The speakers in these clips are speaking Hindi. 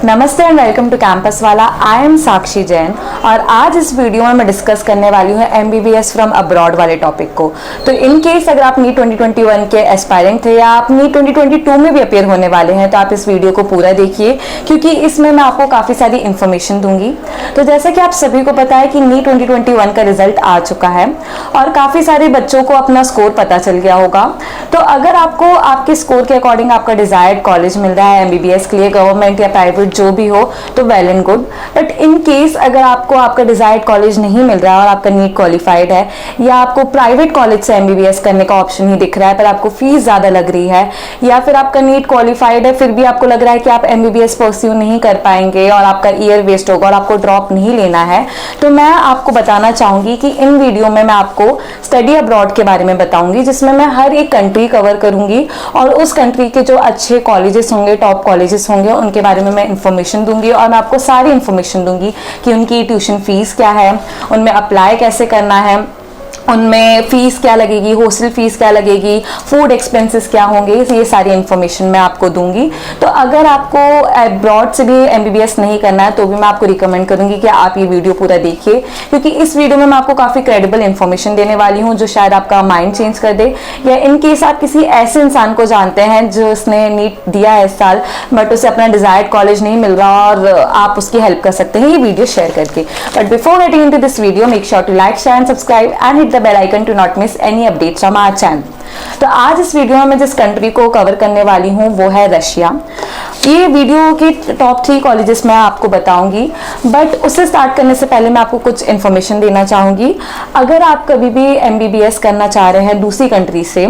नमस्ते एंड वेलकम टू कैंपस वाला। आई एम साक्षी जैन और आज इस वीडियो में मैं डिस्कस करने वाली हूँ MBBS फ्रॉम अब्रॉड वाले टॉपिक को। तो इन केस अगर आप नीट 2021 के एस्पायरेंट थे या आप नीट 2022 में भी अपेयर होने वाले हैं तो आप इस वीडियो को पूरा देखिए, क्योंकि इसमें मैं आपको काफ़ी सारी इन्फॉर्मेशन दूंगी। तो जैसा कि आप सभी को पता है कि नीट 2021 का रिजल्ट आ चुका है और काफ़ी सारे बच्चों को अपना स्कोर पता चल गया होगा। तो अगर आपको आपके स्कोर के अकॉर्डिंग आपका डिजायर्ड कॉलेज मिल रहा है MBBS के लिए, गवर्नमेंट या प्राइवेट जो भी हो, तो well and good. But in case अगर आपको आपका डिजायर्ड कॉलेज नहीं मिल रहा और आपका नीट क्वालिफाइड है या आपको प्राइवेट कॉलेज से MBBS करने का ऑप्शन ही दिख रहा है पर आपको फीस ज़्यादा लग रही है, या फिर आपका नीट क्वालिफाइड है फिर भी आपको लग रहा है कि आप MBBS परस्यू नहीं कर पाएंगे और आपका ईयर वेस्ट होगा और आपको ड्रॉप नहीं लेना है, तो मैं आपको बताना चाहूँगी कि इन वीडियो में मैं आपको स्टडी अब्रॉड के बारे में बताऊंगी, जिसमें मैं हर एक कंट्री कवर करूंगी और उस कंट्री के जो अच्छे कॉलेजेस होंगे, टॉप कॉलेजेस होंगे, उनके बारे में मैं इंफॉर्मेशन दूंगी और मैं आपको सारी इंफॉर्मेशन दूंगी कि उनकी ट्यूशन फीस क्या है, उनमें अप्लाई कैसे करना है, उनमें फीस क्या लगेगी, हॉस्टल फीस क्या लगेगी, फूड एक्सपेंसेस क्या होंगे, ये सारी इन्फॉर्मेशन मैं आपको दूंगी। तो अगर आपको अब्रॉड से भी MBBS नहीं करना है तो भी मैं आपको रिकमेंड करूंगी कि आप ये वीडियो पूरा देखिए, क्योंकि इस वीडियो में मैं आपको काफ़ी क्रेडिबल इन्फॉर्मेशन देने वाली हूँ जो शायद आपका माइंड चेंज कर दे, या इन केस आप किसी ऐसे इंसान को जानते हैं जो उसने नीट दिया है इस साल बट उसे अपना डिजायर्ड कॉलेज नहीं मिल रहा और आप उसकी हेल्प कर सकते हैं ये वीडियो शेयर करके। But before getting into this video, make sure to like, share and subscribe and hit the bell icon to not miss any updates from our channel। तो आज इस वीडियो में मैं जिस कंट्री को कवर करने वाली हूँ वो है रशिया। ये वीडियो के टॉप 3 कॉलेजेस मैं आपको बताऊंगी, बट उससे स्टार्ट करने से पहले मैं आपको कुछ इन्फॉर्मेशन देना चाहूँगी। अगर आप कभी भी MBBS करना चाह रहे हैं दूसरी कंट्री से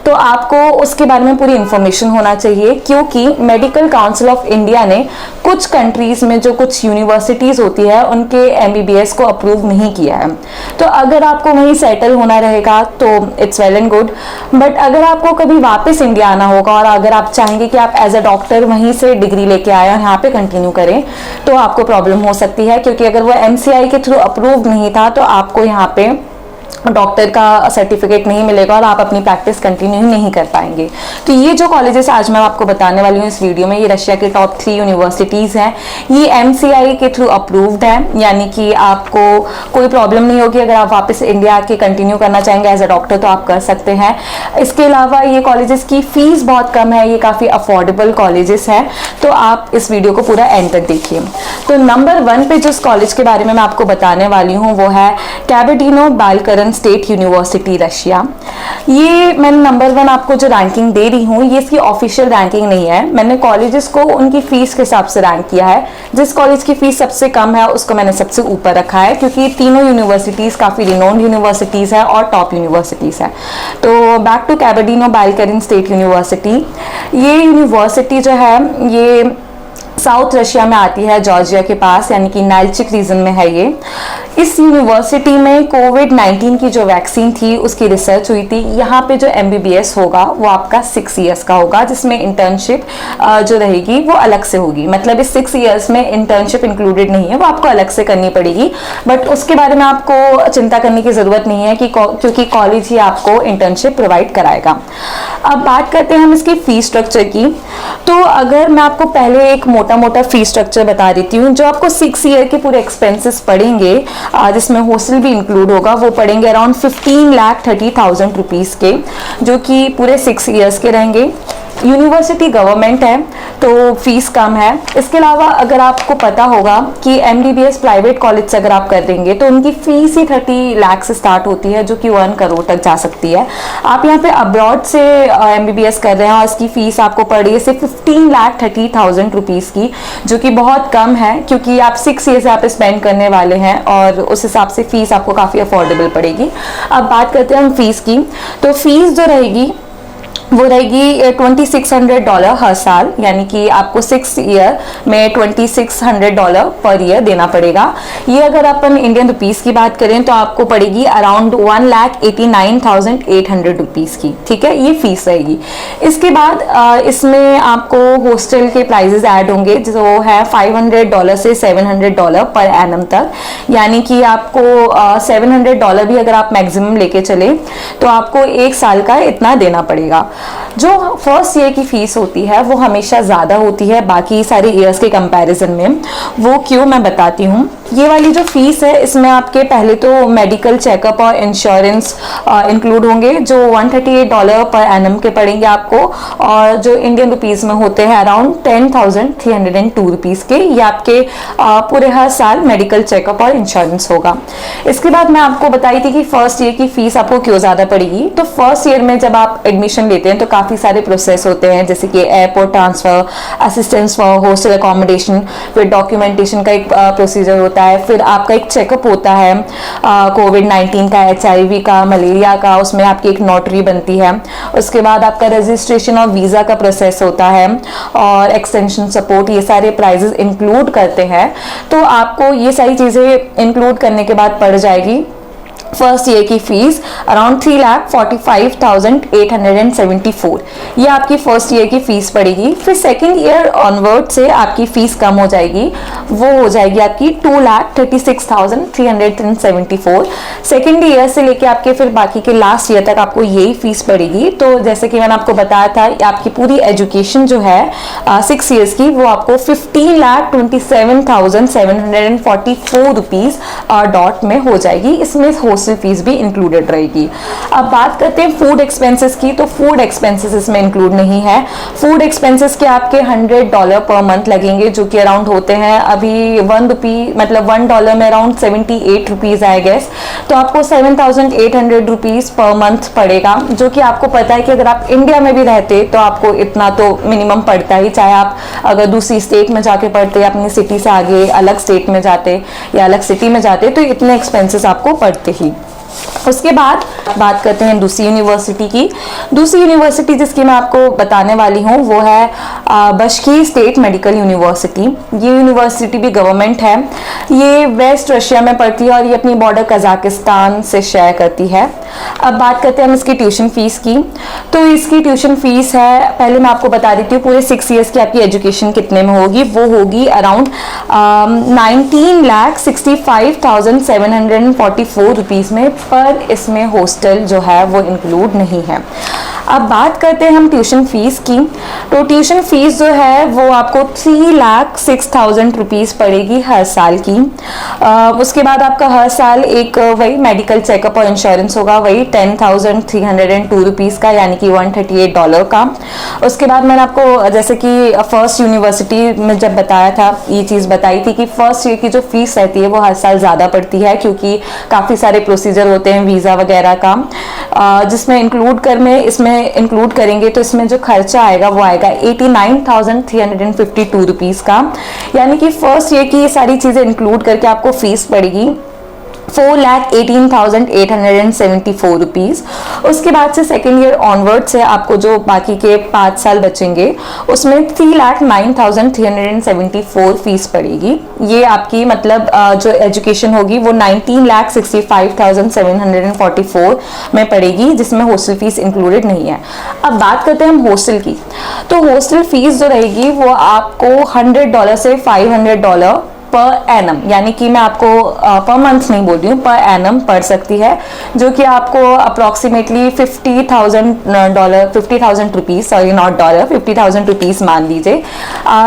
तो आपको उसके बारे में पूरी इन्फॉर्मेशन होना चाहिए, क्योंकि मेडिकल काउंसिल ऑफ इंडिया ने कुछ कंट्रीज में जो कुछ यूनिवर्सिटीज़ होती है उनके MBBS को अप्रूव नहीं किया है। तो अगर आपको वहीं सेटल होना रहेगा तो it's well and good, but अगर आपको कभी वापस इंडिया आना होगा और अगर आप चाहेंगे कि आप एज अ डॉक्टर वहीं से डिग्री लेके आए और यहाँ पे कंटिन्यू करें तो आपको प्रॉब्लम हो सकती है, क्योंकि अगर वो MCI के थ्रू अप्रूव नहीं था तो आपको यहाँ पे डॉक्टर का सर्टिफिकेट नहीं मिलेगा और आप अपनी प्रैक्टिस कंटिन्यू नहीं कर पाएंगे। तो ये जो कॉलेजेस आज मैं आपको बताने वाली हूँ इस वीडियो में, ये रशिया के टॉप 3 यूनिवर्सिटीज़ हैं। ये MCI के थ्रू अप्रूव्ड है, यानी कि आपको कोई प्रॉब्लम नहीं होगी। अगर आप वापस इंडिया आके कंटिन्यू करना चाहेंगे एज अ डॉक्टर तो आप कर सकते हैं। इसके अलावा ये कॉलेजेस की फीस बहुत कम है, ये काफ़ी अफोर्डेबल कॉलेजेस हैं। तो आप इस वीडियो को पूरा एंड तक देखिए। तो नंबर 1 पे जिस कॉलेज के बारे में मैं आपको बताने वाली हूँ वो है कैबेर्डिनो-बालकरन स्टेट यूनिवर्सिटी रशिया। ये मैंने नंबर 1 आपको जो रैंकिंग दे रही हूँ ये इसकी ऑफिशियल रैंकिंग नहीं है, मैंने कॉलेजेस को उनकी फीस के हिसाब से रैंक किया है। जिस कॉलेज की फीस सबसे कम है उसको मैंने सबसे ऊपर रखा है, क्योंकि तीनों यूनिवर्सिटीज़ काफ़ी रिनोन्ड यूनिवर्सिटीज़ है और टॉप यूनिवर्सिटीज़ है। तो बैक टू कैबेर्डिनो-बालकरन स्टेट यूनिवर्सिटी। ये यूनिवर्सिटी जो है ये साउथ रशिया में आती है, जॉर्जिया के पास, यानी कि नाइल्चिक रीजन में है ये। इस यूनिवर्सिटी में कोविड-19 की जो वैक्सीन थी उसकी रिसर्च हुई थी। यहाँ पे जो MBBS होगा वो आपका 6 इयर्स का होगा, जिसमें इंटर्नशिप जो रहेगी वो अलग से होगी। मतलब इस 6 इयर्स में इंटर्नशिप इंक्लूडेड नहीं है, वो आपको अलग से करनी पड़ेगी, बट उसके बारे में आपको चिंता करने की ज़रूरत नहीं है क्योंकि कॉलेज ही आपको इंटर्नशिप प्रोवाइड कराएगा। अब बात करते हैं हम इसकी फीस स्ट्रक्चर की। तो अगर मैं आपको पहले एक मोटा फी स्ट्रक्चर बता देती हूँ, जो आपको 6 ईयर के पूरे एक्सपेंसेस पड़ेंगे जिसमें हॉस्टल भी इंक्लूड होगा, वो पड़ेंगे अराउंड 15,30,000 रुपीज़ के, जो कि पूरे 6 ईयर्स के रहेंगे। यूनिवर्सिटी गवर्नमेंट है तो फीस कम है। इसके अलावा अगर आपको पता होगा कि MBBS प्राइवेट कॉलेज से अगर आप कर देंगे तो उनकी फीस ही 30 लाख से स्टार्ट होती है, जो कि 1 करोड़ तक जा सकती है। आप यहाँ पे अब्रॉड से MBBS कर रहे हैं और इसकी फीस आपको पड़ रही है सिर्फ 15,30,000 रुपीज़ की, जो कि बहुत कम है, क्योंकि आप 6 ईयर से आप स्पेंड करने वाले हैं और उस हिसाब से फीस आपको काफ़ी अफोर्डेबल पड़ेगी। अब बात करते हैं हम फीस की। तो फीस जो रहेगी वो रहेगी $2,600 हर साल, यानी कि आपको 6 ईयर में $2,600 पर ईयर देना पड़ेगा। ये अगर अपन इंडियन रुपीस की बात करें तो आपको पड़ेगी अराउंड 1,89,800 रुपीज़ की, ठीक है, ये फीस रहेगी। इसके बाद इसमें आपको हॉस्टल के प्राइजेस ऐड होंगे, जो है $500 से $700 पर एनम तक, यानी कि आपको $700 भी अगर आप मैक्सिमम लेके चले तो आपको 1 साल का इतना देना पड़ेगा। जो फर्स्ट ईयर की फीस होती है वो हमेशा ज़्यादा होती है बाकी सारे ईयर्स के कंपैरिजन में। वो क्यों, मैं बताती हूँ। ये वाली जो फीस है इसमें आपके पहले तो मेडिकल चेकअप और इंश्योरेंस इंक्लूड होंगे जो $138 पर एनम के पड़ेंगे आपको, और जो इंडियन रुपीस में होते हैं अराउंड 10,302 रुपीज़ के। ये आपके पूरे हर साल मेडिकल चेकअप और इंश्योरेंस होगा। इसके बाद मैं आपको बताई थी कि फर्स्ट ईयर की फीस आपको क्यों ज़्यादा पड़ेगी। तो फर्स्ट ईयर में जब आप एडमिशन लेते हैं तो काफ़ी सारे प्रोसेस होते हैं, जैसे कि airport transfer, assistance for hostel accommodation, फिर डॉक्यूमेंटेशन का एक प्रोसीजर होता है, फिर आपका एक चेकअप होता है कोविड-19 का, HIV का, मलेरिया का, उसमें आपकी एक नोटरी बनती है। उसके बाद आपका रजिस्ट्रेशन और वीज़ा का प्रोसेस होता है और एक्सटेंशन सपोर्ट, ये सारे प्राइजेस इंक्लूड करते हैं। तो आपको ये सारी चीज़ें इंक्लूड करने के बाद पड़ जाएगी फर्स्ट ईयर की फीस अराउंड 3,45,874। ये आपकी फर्स्ट ईयर की फीस पड़ेगी। फिर सेकंड ईयर ऑनवर्ड से आपकी फीस कम हो जाएगी, वो हो जाएगी आपकी 2,36,374। सेकंड ईयर से लेके आपके फिर बाकी के लास्ट ईयर तक आपको यही फीस पड़ेगी। तो जैसे कि मैंने आपको बताया था, आपकी पूरी एजुकेशन जो है 6 ईयर्स की, वो आपको 15,27,744 रुपीज़ डॉट में हो जाएगी। इसमें फीस भी इंक्लूडेड रहेगी। अब बात करते हैं फूड एक्सपेंसेस की। तो फूड एक्सपेंसेस इसमें इंक्लूड नहीं है। फूड एक्सपेंसेस के आपके $100 पर मंथ लगेंगे, जो कि अराउंड होते हैं अभी $1 में अराउंड 78 रुपीज़ आई गेस। तो आपको 7,800 रुपीज़ पर मंथ पड़ेगा, जो कि आपको पता है कि अगर आप इंडिया में भी रहते तो आपको इतना तो मिनिमम पड़ता ही, चाहे आप अगर दूसरी स्टेट में जाके पढ़ते, अपनी सिटी से आगे अलग स्टेट में जाते या अलग सिटी में जाते, तो इतने एक्सपेंसेस आपको पड़ते ही। उसके बाद बात करते हैं दूसरी यूनिवर्सिटी की। दूसरी यूनिवर्सिटी जिसकी मैं आपको बताने वाली हूँ वो है बशकी स्टेट मेडिकल यूनिवर्सिटी। ये यूनिवर्सिटी भी गवर्नमेंट है। ये वेस्ट रशिया में पड़ती है और ये अपनी बॉर्डर कजाकिस्तान से शेयर करती है। अब बात करते हैं हम इसकी ट्यूशन फीस की। तो इसकी ट्यूशन फीस है, पहले मैं आपको बता देती हूँ पूरे 6 ईयर्स की आपकी एजुकेशन कितने में होगी। वो होगी अराउंड 19,65,744 रुपीज़ में, पर इसमें हॉस्टल जो है वो इंक्लूड नहीं है। अब बात करते हैं हम ट्यूशन फीस की। तो ट्यूशन फीस जो है वो आपको 3,06,000 रुपीज़ पड़ेगी हर साल की। उसके बाद आपका हर साल एक वही मेडिकल चेकअप और इंश्योरेंस होगा, वही 10,302 रुपीज़ का, यानी कि $138 का। उसके बाद मैंने आपको जैसे कि फर्स्ट यूनिवर्सिटी में जब बताया था, ये चीज़ बताई थी कि फर्स्ट ईयर की जो फीस रहती है वो हर साल ज़्यादा पड़ती है, क्योंकि काफ़ी सारे प्रोसीजर होते हैं वीज़ा वगैरह का, जिसमें इसमें इंक्लूड करेंगे तो इसमें जो खर्चा आएगा वो आएगा 89,352 रुपीज़ का। यानी कि फर्स्ट ईयर की ये सारी चीज़ें इंक्लूड करके आपको फीस पड़ेगी 4,18,874 रुपीज़। उसके बाद से सेकेंड ईयर ऑनवर्ड से आपको जो बाकी के 5 साल बचेंगे उसमें 3,09,374 फीस पड़ेगी। ये आपकी मतलब जो एजुकेशन होगी वो 19,65,744 में पड़ेगी, जिसमें हॉस्टल फीस इंक्लूडेड नहीं है। अब बात करते हैं हम हॉस्टल की। तो हॉस्टल फीस जो रहेगी वो आपको $100 से $500 पर एनम, यानी कि मैं आपको पर मंथ नहीं बोल रही हूँ, पर एनम पड़ सकती है, जो कि आपको approximately $50,000 rupees, sorry not dollar, 50,000 rupees मान लीजिए।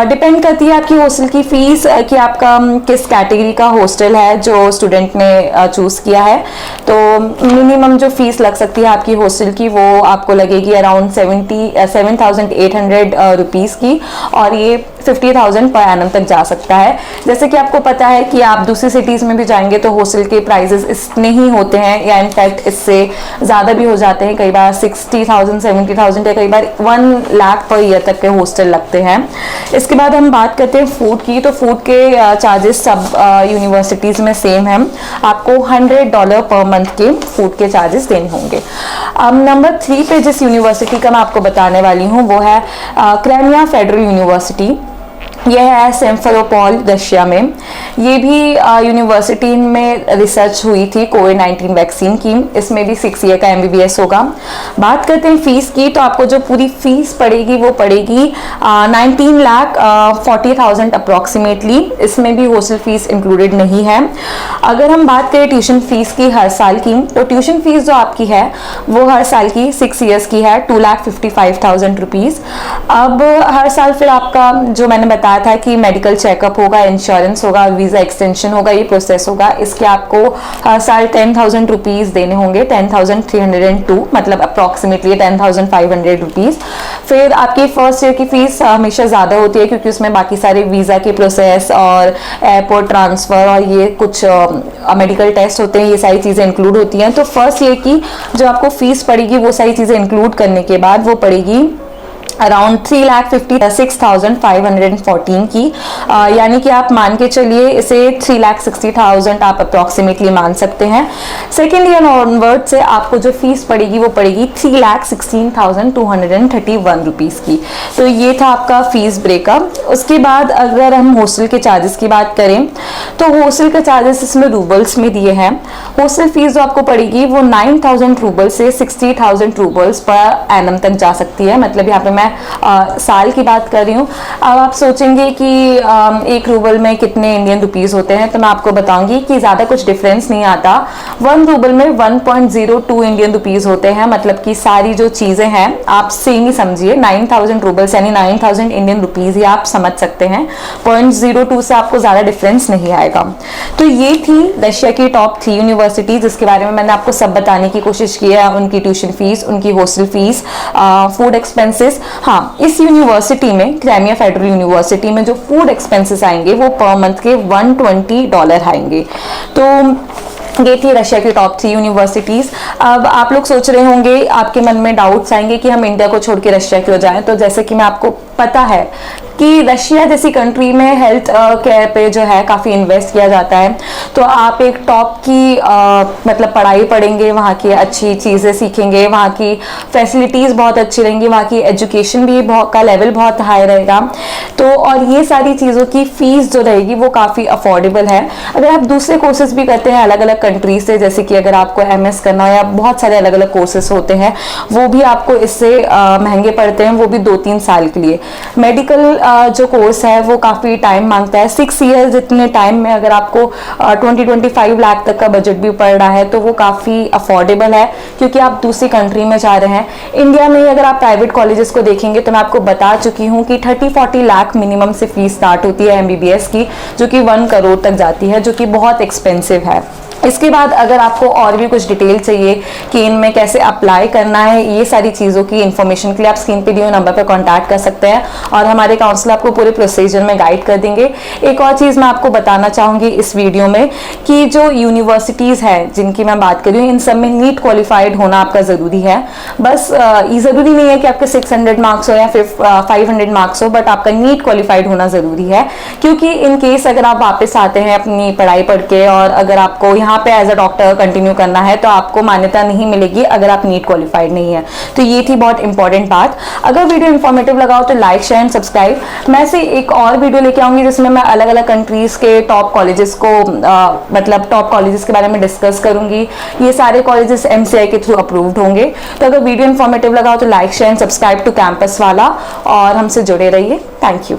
डिपेंड करती है आपकी हॉस्टल की फ़ीस कि आपका किस कैटेगरी का हॉस्टल है जो स्टूडेंट ने चूज़ किया है। तो मिनिमम जो फीस लग सकती है आपकी हॉस्टल की वो आपको लगेगी अराउंड 7,800 रुपीज़ की, और ये 50,000 पर एनम तक जा सकता है। जैसे कि आपको पता है कि आप दूसरी सिटीज़ में भी जाएंगे तो हॉस्टल के प्राइजेस इतने ही होते हैं, या इनफैक्ट इससे ज़्यादा भी हो जाते हैं। कई बार 60,000 70,000 या कई बार 1 लाख पर ईयर तक के हॉस्टल लगते हैं। इसके बाद हम बात करते हैं फूड की। तो फूड के चार्जेस सब यूनिवर्सिटीज़ में सेम है। आपको $100 पर मंथ के फूड के चार्जेस देने होंगे। अब नंबर 3 पे जिस यूनिवर्सिटी का मैं आपको बताने वाली हूँ वो है क्रेमिया फेडरल यूनिवर्सिटी। यह है सिम्फेरोपोल रशिया में। ये भी यूनिवर्सिटी में रिसर्च हुई थी कोविड-19 वैक्सीन की। इसमें भी 6 ईयर का MBBS होगा। बात करते हैं फीस की, तो आपको जो पूरी फीस पड़ेगी वो पड़ेगी 19,40,000 अप्रॉक्सीमेटली। इसमें भी हॉस्टल फीस इंक्लूडेड नहीं है। अगर हम बात करें ट्यूशन फीस की हर साल की, तो ट्यूशन फीस जो आपकी है वो हर साल की 6 ईयर्स की है 2,55,000 रुपीज़। अब हर साल फिर आपका जो मैंने बताया था कि मेडिकल चेकअप होगा, इंश्योरेंस होगा, वीज़ा एक्सटेंशन होगा, ये प्रोसेस होगा। इसके आपको हर साल 10,000 रुपीज़ देने होंगे, 10,302, मतलब अप्रॉक्सीमेटली 10,500 रुपीज़। फिर आपकी फर्स्ट ईयर की फ़ीस हमेशा ज़्यादा होती है क्योंकि उसमें बाकी सारे वीज़ा के प्रोसेस और एयरपोर्ट ट्रांसफ़र और ये कुछ मेडिकल टेस्ट होते हैं, ये सारी चीज़ें इंक्लूड होती हैं। तो फर्स्ट ईयर की जो आपको फ़ीस पड़ेगी वो सारी चीज़ें इंक्लूड करने के बाद वो पड़ेगी अराउंड 3,56,514 की, यानी कि आप मान के चलिए इसे 3,60,000 आप अप्रॉक्सीमेटली मान सकते हैं। सेकेंड ईयर ऑनवर्ड से आपको जो फीस पड़ेगी वो पड़ेगी 3,16,231 रुपीज़ की। तो ये था आपका फीस ब्रेकअप। उसके बाद अगर हम हॉस्टल के चार्जेस की बात करें तो हॉस्टल के चार्जेस इसमें रूबल्स में दिए हैं। हॉस्टल फीस जो आपको पड़ेगी वो 9,000 रूबल से 60,000 रूबल्स पर एनम तक जा सकती है। मतलब यहाँ पे मैं साल की बात कर रही हूँ। अब आप सोचेंगे कि 1 रूबल में कितने इंडियन रुपीस होते हैं, तो मैं आपको बताऊंगी कि ज़्यादा कुछ डिफरेंस नहीं आता। 1 रूबल में 1.02 इंडियन रुपीस होते हैं। मतलब कि सारी जो चीज़ें हैं आप सेम ही समझिए, 9,000 रूबल्स यानी 9,000 इंडियन रुपीज़ ही आप समझ सकते हैं। 0.02 से आपको ज़्यादा डिफरेंस नहीं आएगा। तो ये थी रशिया की टॉप 3 यूनिवर्सिटी जिसके बारे में मैंने आपको सब बताने की कोशिश की है। उनकी ट्यूशन फीस, उनकी हॉस्टल फीस, फूड एक्सपेंसेस। हाँ, इस यूनिवर्सिटी में, क्राइमिया फेडरल यूनिवर्सिटी में जो फूड एक्सपेंसेस आएंगे वो पर मंथ के $120 आएंगे। तो ये थी रशिया की टॉप 3 यूनिवर्सिटीज़। अब आप लोग सोच रहे होंगे, आपके मन में डाउट्स आएंगे कि हम इंडिया को छोड़ के रशिया क्यों जाएं। तो जैसे कि मैं आपको पता है कि रशिया जैसी कंट्री में हेल्थ केयर पे जो है काफ़ी इन्वेस्ट किया जाता है। तो आप एक टॉप की मतलब पढ़ाई पढ़ेंगे, वहाँ की अच्छी चीज़ें सीखेंगे, वहाँ की फैसिलिटीज़ बहुत अच्छी रहेंगी, वहाँ की एजुकेशन भी का लेवल बहुत हाई रहेगा। तो और ये सारी चीज़ों की फ़ीस जो रहेगी वो काफ़ी अफोर्डेबल है। अगर आप दूसरे कोर्सेज भी करते हैं अलग अलग कंट्रीज से, जैसे कि अगर आपको MS करना हो या बहुत सारे अलग अलग कोर्सेज होते हैं, वो भी आपको इससे महंगे पड़ते हैं, वो भी 2-3 साल के लिए। मेडिकल जो कोर्स है वो काफ़ी टाइम मांगता है। 6 ईयर जितने टाइम में अगर आपको 20-25 लाख तक का बजट भी पड़ रहा है तो वो काफ़ी अफोर्डेबल है क्योंकि आप दूसरी कंट्री में जा रहे हैं। इंडिया में अगर आप प्राइवेट कॉलेजेस को देखेंगे तो मैं आपको बता चुकी हूँ कि 30-40 लाख मिनिमम से फीस स्टार्ट होती है MBBS की, जो कि 1 करोड़ तक जाती है, जो कि बहुत एक्सपेंसिव है। इसके बाद अगर आपको और भी कुछ डिटेल चाहिए कि इनमें कैसे अप्लाई करना है, ये सारी चीज़ों की इन्फॉर्मेशन के लिए आप स्क्रीन पे दिए हुए नंबर पर कांटेक्ट कर सकते हैं और हमारे काउंसलर आपको पूरे प्रोसीजर में गाइड कर देंगे। एक और चीज़ मैं आपको बताना चाहूँगी इस वीडियो में कि जो यूनिवर्सिटीज़ हैं जिनकी मैं बात कर रही हूँ, इन सब में नीट क्वालिफाइड होना आपका ज़रूरी है। बस ये ज़रूरी नहीं है कि आपके 600 मार्क्स हो या फिर 500 मार्क्स हो, बट आपका नीट क्वालिफाइड होना ज़रूरी है। क्योंकि इन केस अगर आप वापस आते हैं अपनी पढ़ाई पढ़ के और अगर आपको यहाँ पे एज अ डॉक्टर कंटिन्यू करना है तो आपको मान्यता नहीं मिलेगी अगर आप नीट क्वालिफाइड नहीं है। तो ये थी बहुत इंपॉर्टेंट बात। अगर वीडियो इन्फॉर्मेटिव लगा हो तो लाइक, शेयर एंड सब्सक्राइब। मैं से एक और वीडियो लेके आऊंगी जिसमें मैं अलग अलग कंट्रीज के टॉप कॉलेजेस को मतलब टॉप कॉलेजेस के बारे में डिस्कस करूंगी। ये सारे कॉलेजेस MCI के थ्रू अप्रूव्ड होंगे। तो अगर वीडियो इन्फॉर्मेटिव लगा हो तो like, share and subscribe to campus वाला और हमसे जुड़े रहिए। Thank you.